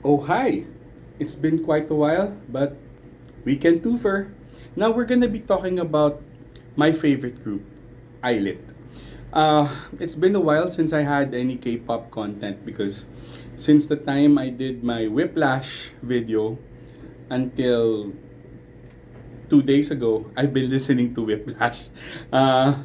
Oh, hi! It's been quite a while, but weekend twofer. Now we're gonna be talking about my favorite group, ILLIT. It's been a while since I had any K-pop content because since the time I did my Whiplash video until 2 days ago, I've been listening to Whiplash. Uh,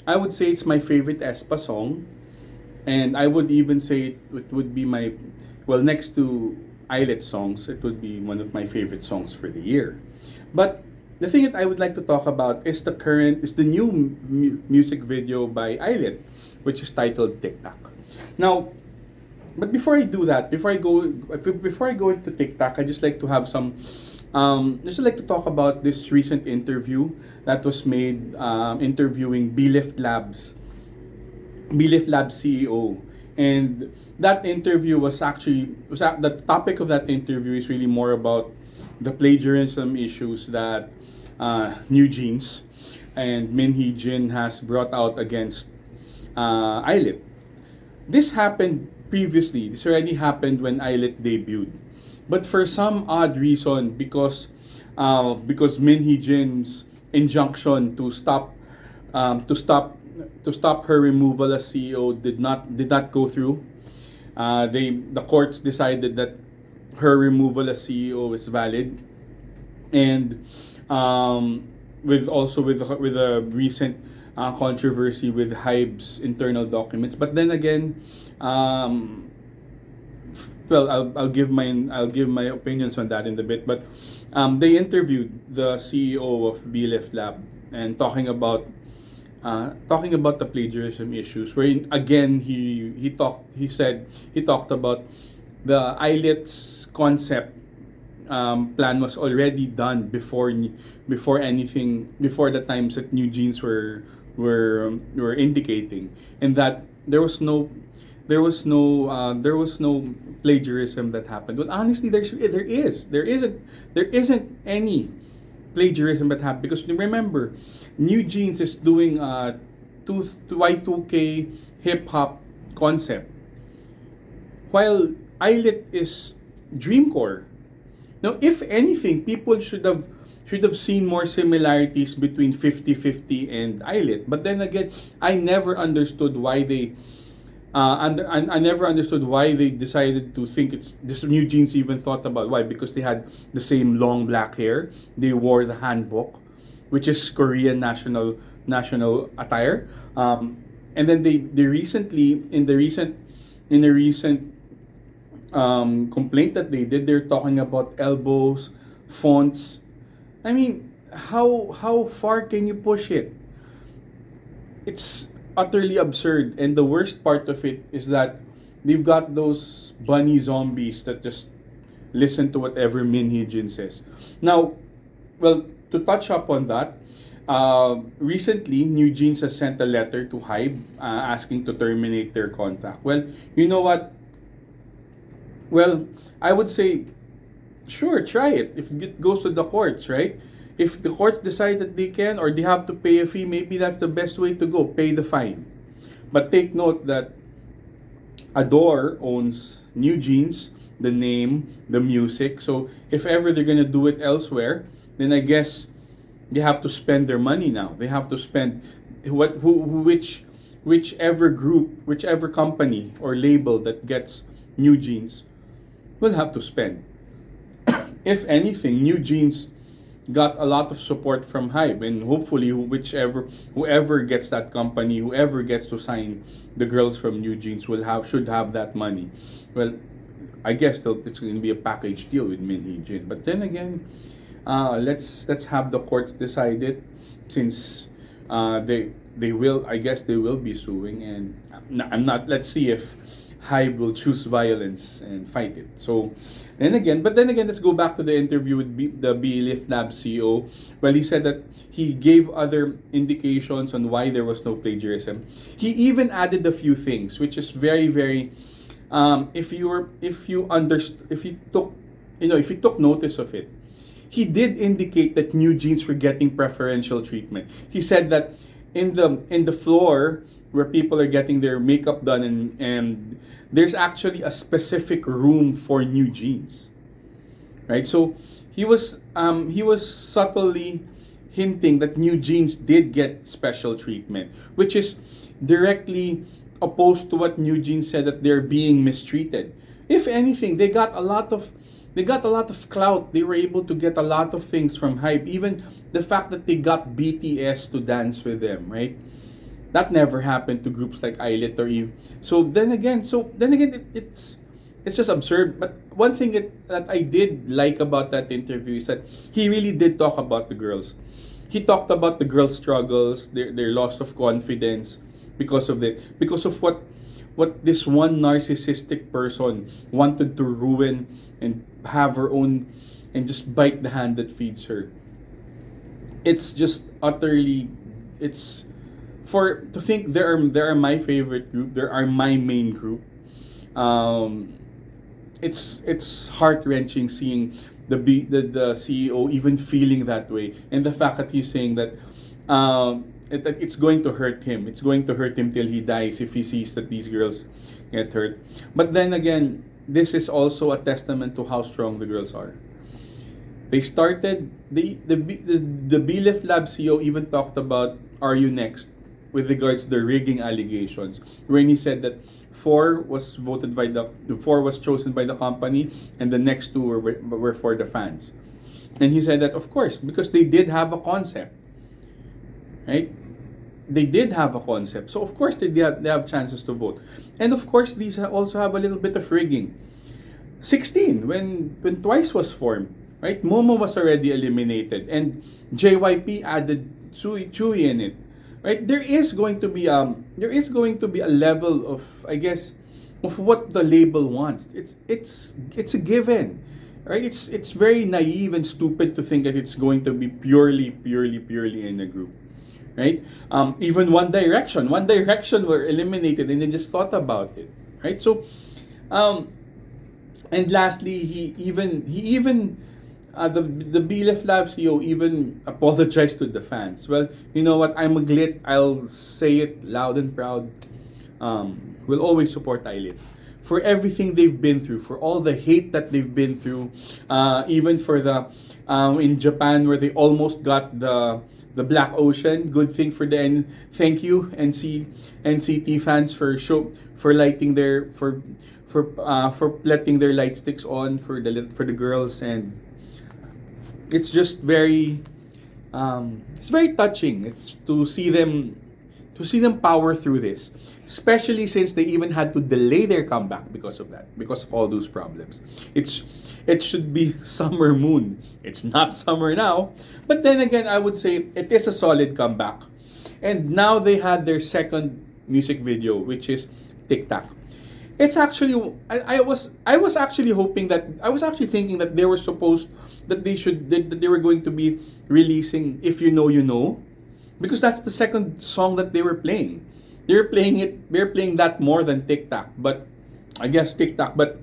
I would say it's my favorite aespa song, and I would even say it would be my, well, next to ILLIT songs, it would be one of my favorite songs for the year. But the thing that I would like to talk about is the new music video by ILLIT, which is titled Tick Tack. Now, but before I do that, before I go into TikTok, I just like to have some just like to talk about this recent interview that was made interviewing Belift Labs CEO. And that interview the topic of that interview is really more about the plagiarism issues that New Jeans and Min Hee Jin has brought out against ILLIT. This happened previously. This already happened when ILLIT debuted. But for some odd reason, because Min Hee Jin's injunction to stop her removal as CEO did not go through. The courts decided that her removal as CEO is valid, and with a recent controversy with Hybe's internal documents. But then again, well, I'll give my opinions on that in a bit. But they interviewed the CEO of BLF Lab and talking about the plagiarism issues. Wherein again he talked about the ILIT's concept plan was already done before the times that New Jeans were indicating, and that there was no plagiarism that happened. Well, honestly, there isn't any plagiarism that happened, because remember, New Jeans is doing Y2K hip hop concept, while ILIT is Dreamcore. Now, if anything, people should have seen more similarities between 50/50 and ILIT. But then again, I never understood why they I never understood why they decided to think it's this. New Jeans even thought about why, because they had the same long black hair. They wore the hanbok, which is Korean national attire. And then they recently in the recent complaint that they did, they're talking about elbows, fonts. I mean, how far can you push it? It's utterly absurd, and the worst part of it is that they've got those bunny zombies that just listen to whatever Min Hee Jin says. Now, well, to touch up on that, recently New Jeans has sent a letter to Hybe asking to terminate their contract. Well, you know what? Well, I would say, sure, try it if it goes to the courts, right? If the courts decide that they can, or they have to pay a fee, maybe that's the best way to go. Pay the fine. But take note that Adore owns New Jeans, the name, the music. So if ever they're gonna do it elsewhere, then I guess they have to spend their money now. They have to spend whichever group, whichever company or label that gets New Jeans will have to spend. If anything, New Jeans got a lot of support from Hybe, and hopefully whoever gets that company, whoever gets to sign the girls from New Jeans should have that money. Well, I guess it's going to be a package deal with Min Hee Jin. But then again, let's have the courts decide it, since they will, I guess they will be suing, and I'm not. Let's see if Hybe will choose violence and fight it. So, but then again, let's go back to the interview with the Belift Lab CEO. Well, he said that he gave other indications on why there was no plagiarism. He even added a few things, which is very, very. If you took notice of it, he did indicate that New Jeans were getting preferential treatment. He said that in the floor, where people are getting their makeup done, and there's actually a specific room for new jeans, right? So he was subtly hinting that new jeans did get special treatment, which is directly opposed to what new jeans said, that they're being mistreated. If anything, they got a lot of clout. They were able to get a lot of things from hype. Even the fact that they got BTS to dance with them, right? That never happened to groups like ILLIT or even. It's just absurd. But one thing that I did like about that interview is that he really did talk about the girls. He talked about the girls' struggles, their loss of confidence because of it, because of what this one narcissistic person wanted to ruin and have her own, and just bite the hand that feeds her. It's just utterly, it's for to think there are my favorite group, there are my main group. Um, it's heart wrenching seeing the CEO even feeling that way, and the fact that he's saying that that it's going to hurt him. It's going to hurt him till he dies if he sees that these girls get hurt. But then again, this is also a testament to how strong the girls are. They started the BLIF Lab CEO even talked about Are You Next with regards to the rigging allegations, when he said that four was chosen by the company, and the next two were for the fans. And he said that of course, because they did have a concept, right? They did have a concept, so of course they have chances to vote. And of course, these also have a little bit of rigging. 16 when Twice was formed, right? Momo was already eliminated, and JYP added Chewy in it, right? There is going to be a level of, I guess, of what the label wants. It's a given, right? It's very naive and stupid to think that it's going to be purely in a group, right? Even One Direction were eliminated, and they just thought about it, right? So, and lastly, he even the BLF Lab CEO even apologized to the fans. Well, you know what? I'm a glit. I'll say it loud and proud. We'll always support ILLIT for everything they've been through, for all the hate that they've been through, even for the in Japan where they almost got the Black Ocean. Good thing for the end. Thank you NCT fans for lighting their for letting their light sticks on for the girls. And it's just very it's very touching. It's to see them power through this, especially since they even had to delay their comeback because of that, because of all those problems. It should be Summer Moon. It's not summer now, but then again, I would say it is a solid comeback. And now they had their second music video, which is Tick Tack. It's actually I was actually hoping that I was actually thinking that they were supposed that they were going to be releasing If You Know You Know, because that's the second song that they were playing. They're playing that more than Tic Tac, but I guess Tic Tac. But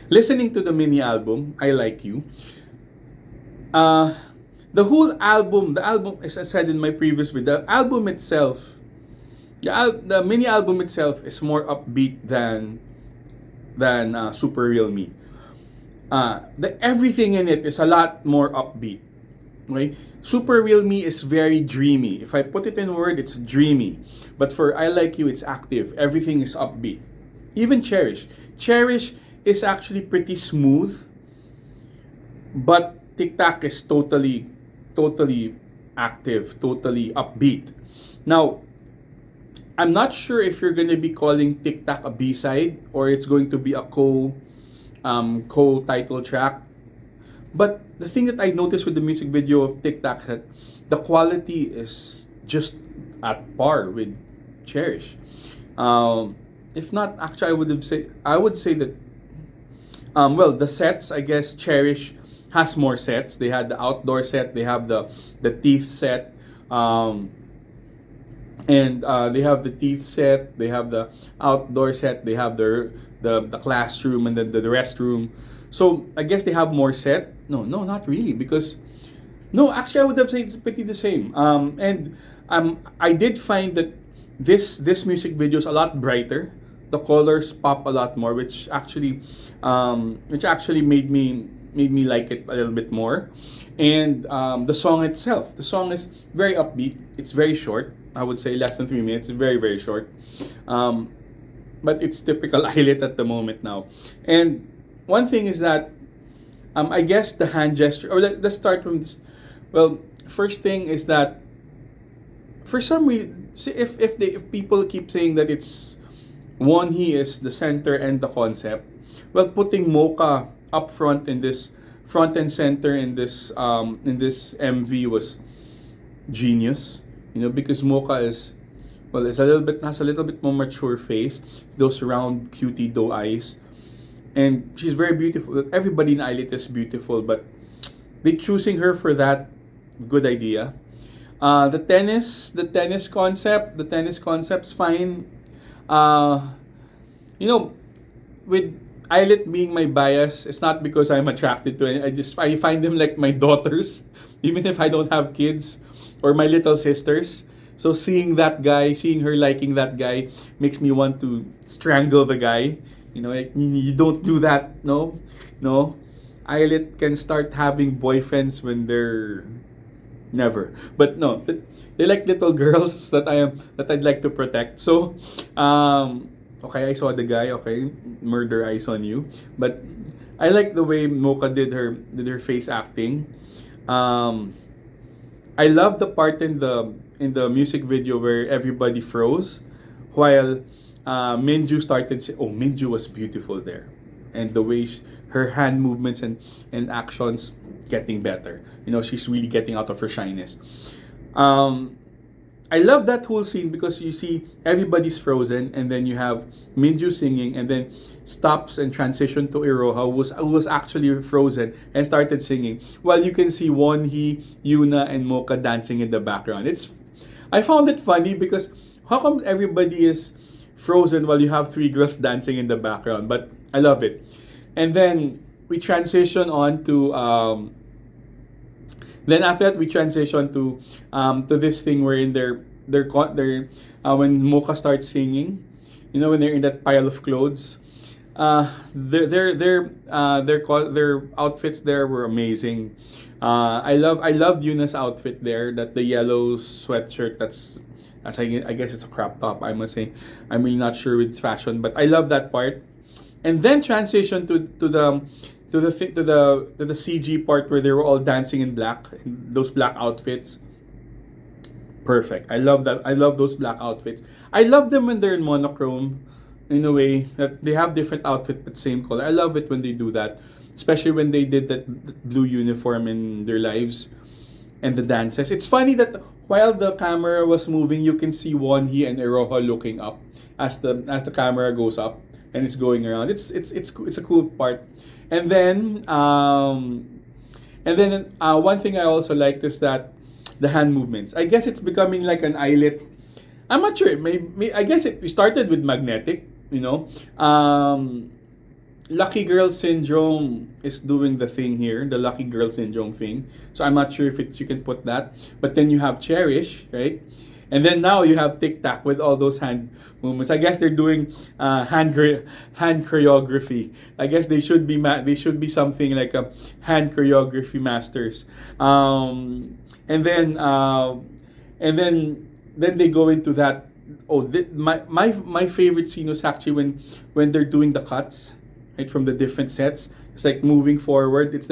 listening to the mini album, I Like You, the whole album, as I said in my previous video, the album itself, the mini album itself is more upbeat than Super Real Me. Everything in it is a lot more upbeat. Okay? Super Real Me is very dreamy. If I put it in word, it's dreamy. But for I Like You, it's active. Everything is upbeat. Even Cherish. Cherish is actually pretty smooth. But Tic Tac is totally active, totally upbeat. Now, I'm not sure if you're going to be calling Tic Tac a B-side or it's going to be a co-title track. But the thing that I noticed with the music video of Tic Tac, that the quality is just at par with Cherish. If not, actually, I would say that well, the sets, I guess Cherish has more sets. They had the outdoor set, they have the teeth set, and they have the teeth set, they have the outdoor set, they have the classroom and the restroom. So I guess they have more set. No, not really, because no, actually I would have said it's pretty the same. And I did find that this music video is a lot brighter. The colors pop a lot more, which actually made me like it a little bit more. And the song itself, the song is very upbeat. It's very short. I would say less than 3 minutes. It's very very short. Um, but it's typical ILLIT at the moment now. And one thing is that I guess the hand gesture, or let's start from this. Well, first thing is that for some reason, if people keep saying that it's Won Hee is the center and the concept, well, putting Mocha up front in this front and center in this MV was genius. Because Mocha is a little bit has a little bit more mature face, those round cutie doe eyes, and she's very beautiful. Everybody in ILLIT is beautiful, but they choosing her for that, good idea. The tennis concept's fine. Uh, with ILLIT being my bias, it's not because I'm attracted to it. I find them like my daughters, even if I don't have kids, or my little sisters. So seeing her liking that guy makes me want to strangle the guy. Like, you don't do that. No, no. ILLIT can start having boyfriends when they're never. But no, they're like little girls that I'd like to protect. So, okay, I saw the guy. Okay, murder eyes on you. But I like the way Mocha did her face acting. Um, I love the part in the music video where everybody froze, while Minju started. Minju was beautiful there, and the way her hand movements and actions getting better. She's really getting out of her shyness. Um, I love that whole scene because you see everybody's frozen, and then you have Minju singing, and then stops and transition to Iroha, who was actually frozen and started singing, while you can see Won Hee, Yuna, and Mocha dancing in the background. I found it funny because how come everybody is frozen while you have three girls dancing in the background? But I love it. And then we transition on to then after that we transition to this thing wherein when Mocha starts singing, when they're in that pile of clothes, their outfits there were amazing. I loved Yuna's outfit there, that the yellow sweatshirt, I guess it's a crop top. I must say, I'm really not sure with fashion, but I love that part. And then transition to the CG part where they were all dancing in black, in those black outfits. Perfect. I love that. I love those black outfits. I love them when they're in monochrome, in a way that they have different outfit but same color. I love it when they do that, especially when they did that blue uniform in their lives and the dances. It's funny that while the camera was moving, you can see Won Hee and Iroha looking up as the camera goes up and it's going around. It's a cool part. And then one thing I also liked is that the hand movements. I guess it's becoming like an ILLIT. I'm not sure. Maybe I guess we started with magnetic. Lucky Girl Syndrome is doing the thing here, the Lucky Girl Syndrome thing. So I'm not sure if you can put that. But then you have Cherish, right? And then now you have Tic Tac with all those hand movements. I guess they're doing hand choreography. I guess they should be something like a hand choreography masters. And then they go into that. My favorite scene was actually when they're doing the cuts, right, from the different sets. It's like moving forward. It's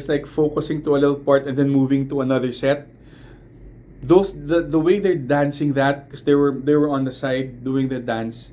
like focusing to a little part and then moving to another set. The way they're dancing that, because they were on the side doing the dance.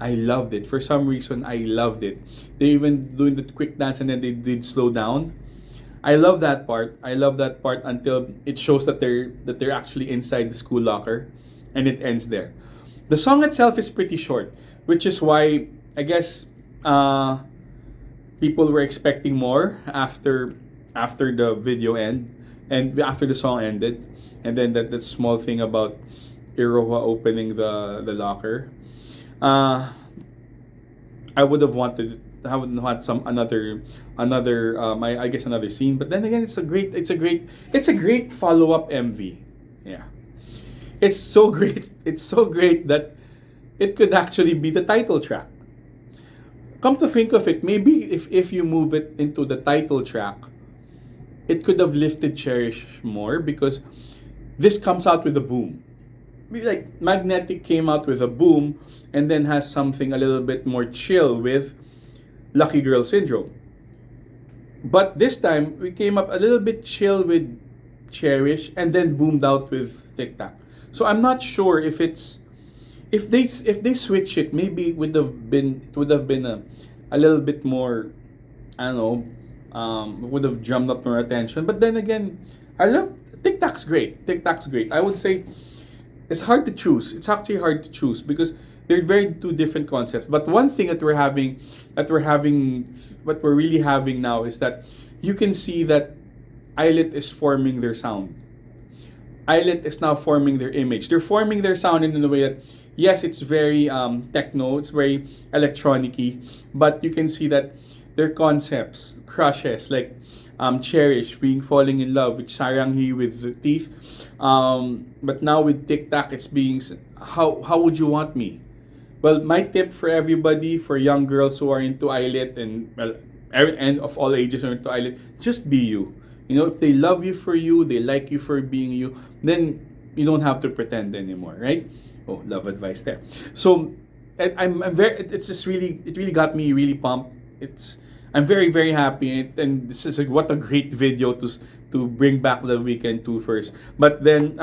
I loved it. For some reason, I loved it. They're even doing the quick dance and then they did slow down. I love that part. I love that part until it shows that they're actually inside the school locker, and it ends there. The song itself is pretty short, which is why I guess people were expecting more after the video and after the song ended, and then that small thing about Iroha opening the locker. I would have wanted some another I guess another scene, but then again it's a great follow-up MV. Yeah. It's so great. It's so great that it could actually be the title track. Come to think of it, maybe if you move it into the title track, it could have lifted Cherish more because this comes out with a boom. Like Magnetic came out with a boom and then has something a little bit more chill with Lucky Girl Syndrome. But this time we came up a little bit chill with Cherish and then boomed out with Tic Tac. So I'm not sure if they switch it, maybe it would have been a little bit more, I don't know, would have drummed up more attention. But then again, I love Tic Tac's great. Tic Tac's great. I would say it's hard to choose. It's actually hard to choose because they're very two different concepts. But one thing what we're really having now is that you can see that ILLIT is forming their sound. ILLIT is now forming their image. They're forming their sound in a way that, yes, it's very techno, it's very electronic-y, but you can see that their concepts, crushes, like Cherish, being falling in love with Saranghi with the teeth. But now with Tic Tac, it's being, how would you want me? Well, my tip for everybody, for young girls who are into ILLIT and, well, and of all ages are into ILLIT, just be you. You know, if they love you for you, they like you for being you, then you don't have to pretend anymore, right? Oh, love advice there. So I'm very, it's just really, it really got me really pumped. I'm very, very happy, and this is like, what a great video to bring back the Weekend 2 first. But then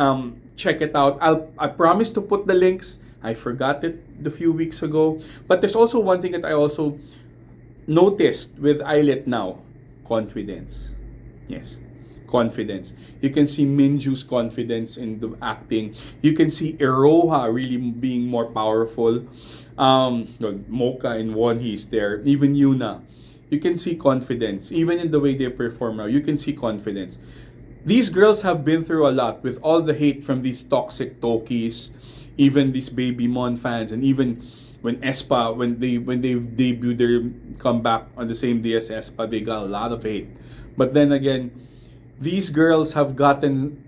check it out. I promise to put the links. I forgot it a few weeks ago. But there's also one thing that I also noticed with ILLIT now: confidence. Yes, confidence. You can see Minju's confidence in the acting. You can see Iroha really being more powerful. Mocha and Wonhee's there. Even Yuna. You can see confidence. Even in the way they perform now, you can see confidence. These girls have been through a lot with all the hate from these toxic Tokis, even these Baby Mon fans, and even when they debuted their comeback on the same day as Espa, they got a lot of hate. But then again, these girls have gotten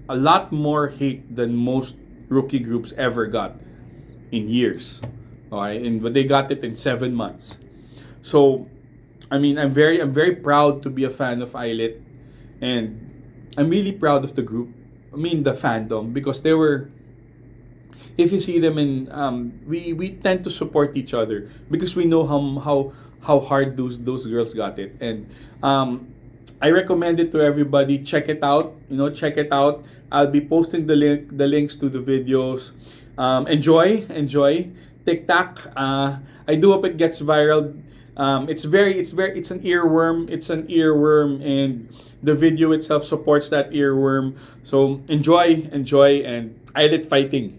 a lot more hate than most rookie groups ever got in years. Okay, but they got it in 7 months. So, I mean, I'm very proud to be a fan of ILLIT, and I'm really proud of the group. I mean, the fandom, because they were. If you see them in, we tend to support each other because we know how hard those girls got it, and I recommend it to everybody. Check it out. Check it out. I'll be posting the links to the videos. Enjoy Tic Tac. I do hope it gets viral. It's an earworm. It's an earworm, and the video itself supports that earworm. So enjoy, and ILLIT fighting.